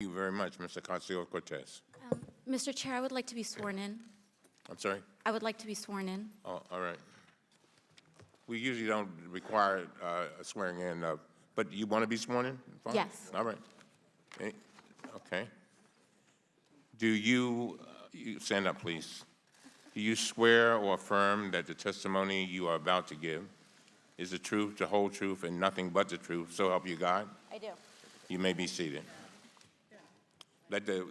Thank you very much, Ms. Ocasio-Cortez. Mr. Chair, I would like to be sworn in. I'm sorry? I would like to be sworn in. Oh, all right. We usually don't require a swearing in, but you want to be sworn in? Fine. Yes. All right. Okay. Do you stand up, please. Do you swear or affirm that the testimony you are about to give is the truth, the whole truth, and nothing but the truth, so help you God? I do. You may be seated. Let the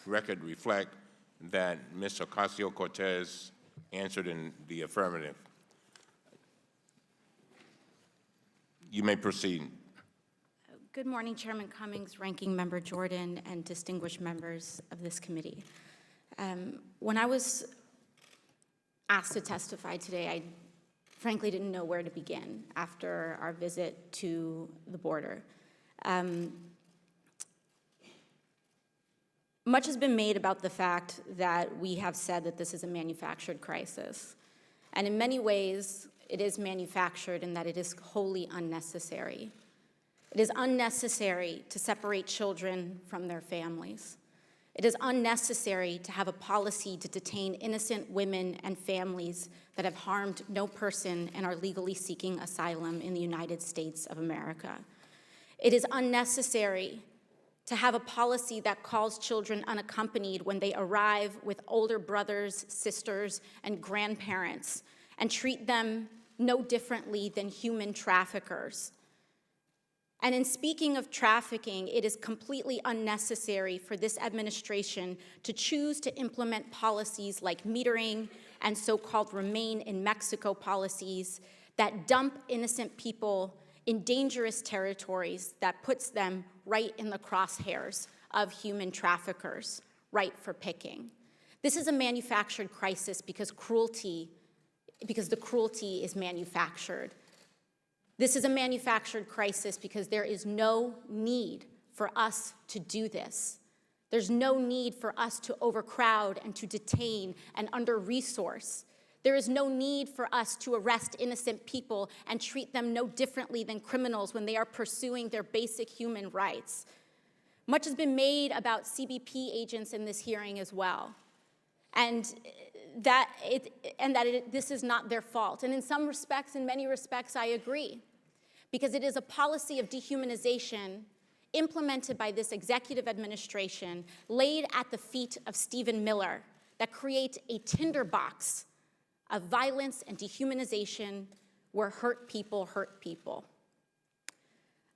record reflect that Ms. Ocasio-Cortez answered in the affirmative. You may proceed. Good morning, Chairman Cummings, Ranking Member Jordan, and distinguished members of this committee. When I was asked to testify today, I frankly didn't know where to begin after our visit to the border. Much has been made about the fact that we have said that this is a manufactured crisis. And in many ways, it is manufactured in that it is wholly unnecessary. It is unnecessary to separate children from their families. It is unnecessary to have a policy to detain innocent women and families that have harmed no person and are legally seeking asylum in the United States of America. It is unnecessary to have a policy that calls children unaccompanied when they arrive with older brothers, sisters, and grandparents, and treat them no differently than human traffickers. And in speaking of trafficking, it is completely unnecessary for this administration to choose to implement policies like metering and so-called Remain in Mexico policies that dump innocent people in dangerous territories that puts them right in the crosshairs of human traffickers, ripe for picking. This is a manufactured crisis because the cruelty is manufactured. This is a manufactured crisis because there is no need for us to do this. There's no need for us to overcrowd and to detain and under-resource. There is no need for us to arrest innocent people and treat them no differently than criminals when they are pursuing their basic human rights. Much has been made about CBP agents in this hearing as well, and this is not their fault. And in some respects, in many respects, I agree, because it is a policy of dehumanization implemented by this executive administration, laid at the feet of Stephen Miller, that creates a tinderbox of violence and dehumanization where hurt people hurt people.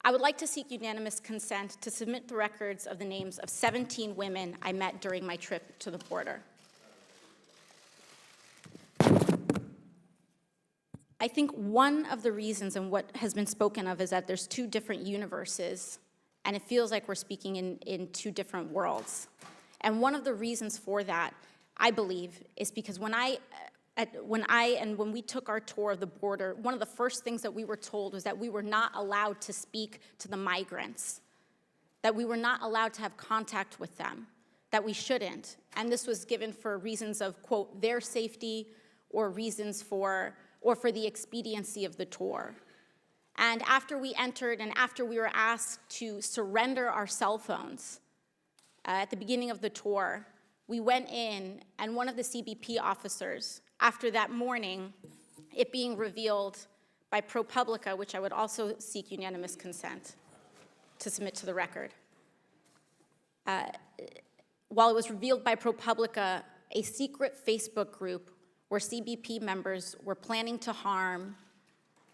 I would like to seek unanimous consent to submit the records of the names of 17 women I met during my trip to the border. I think one of the reasons, and what has been spoken of, is that there's two different universes, and it feels like we're speaking in two different worlds. And one of the reasons for that, I believe, is because when we took our tour of the border, one of the first things that we were told was that we were not allowed to speak to the migrants, that we were not allowed to have contact with them, that we shouldn't. And this was given for reasons of, quote, their safety or for the expediency of the tour. And after we entered and after we were asked to surrender our cell phones at the beginning of the tour, we went in, and one of the CBP officers, after that morning, it being revealed by ProPublica, which I would also seek unanimous consent to submit to the record. While it was revealed by ProPublica, a secret Facebook group where CBP members were planning to harm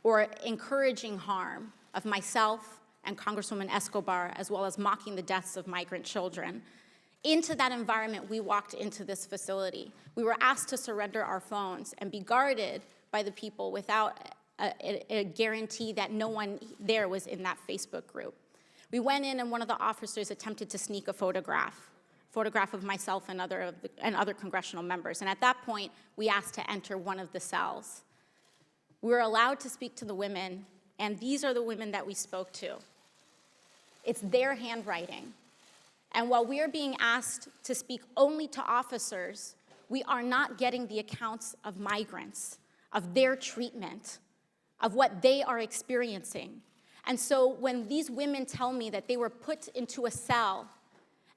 or encouraging harm of myself and Congresswoman Escobar, as well as mocking the deaths of migrant children. Into that environment, we walked into this facility. We were asked to surrender our phones and be guarded by the people without a guarantee that no one there was in that Facebook group. We went in, and one of the officers attempted to sneak a photograph of myself and other congressional members. And at that point, we asked to enter one of the cells. We were allowed to speak to the women, and these are the women that we spoke to. It's their handwriting. And while we are being asked to speak only to officers, we are not getting the accounts of migrants, of their treatment, of what they are experiencing. And so when these women tell me that they were put into a cell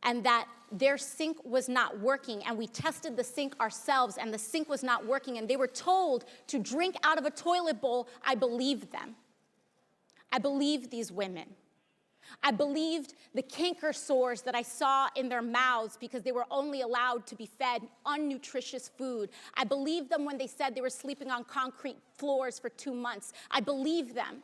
and that their sink was not working, and we tested the sink ourselves, and the sink was not working, and they were told to drink out of a toilet bowl, I believed them. I believed these women. I believed the canker sores that I saw in their mouths because they were only allowed to be fed unnutritious food. I believed them when they said they were sleeping on concrete floors for 2 months. I believed them.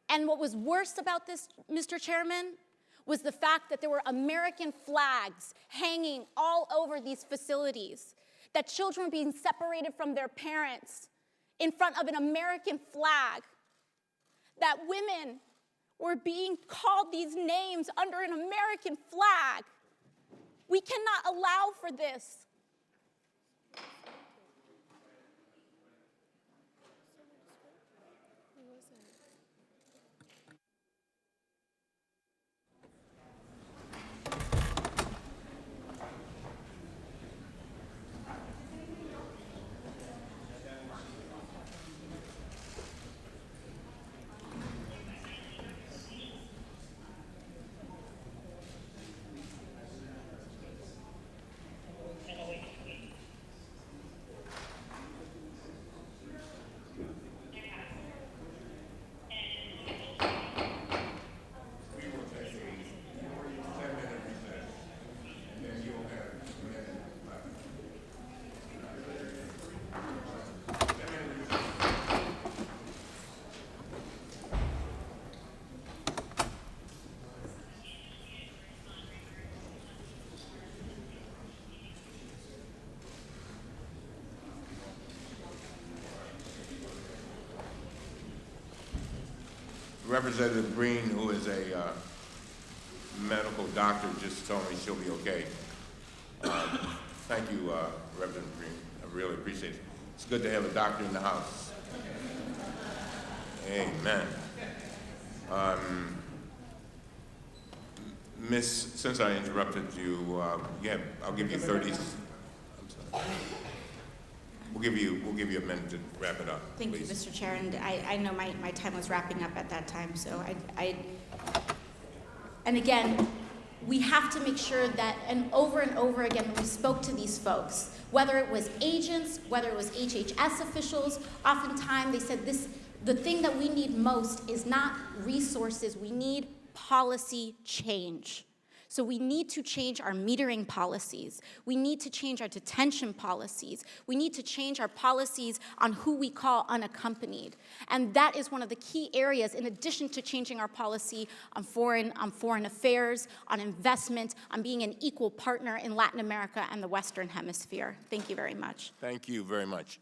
And what was worse about this, Mr. Chairman, was the fact that there were American flags hanging all over these facilities, that children were being separated from their parents in front of an American flag, that women were being called these names under an American flag. We cannot allow for this. Representative Green, who is a medical doctor, just told me she'll be okay. Thank you, Representative Green. I really appreciate it. It's good to have a doctor in the house. Amen. Miss, since I interrupted you, I'll give you 30. I'm sorry. We'll give you a minute to wrap it up. Thank please. you, Mr. Chair, and I know my time was wrapping up at that time, so and again, we have to make sure that, and over again, when we spoke to these folks, whether it was agents, whether it was HHS officials, oftentimes they said the thing that we need most is not resources, we need policy change. So we need to change our metering policies. We need to change our detention policies. We need to change our policies on who we call unaccompanied. And that is one of the key areas, in addition to changing our policy on foreign affairs, on investment, on being an equal partner in Latin America and the Western Hemisphere. Thank you very much. Thank you very much.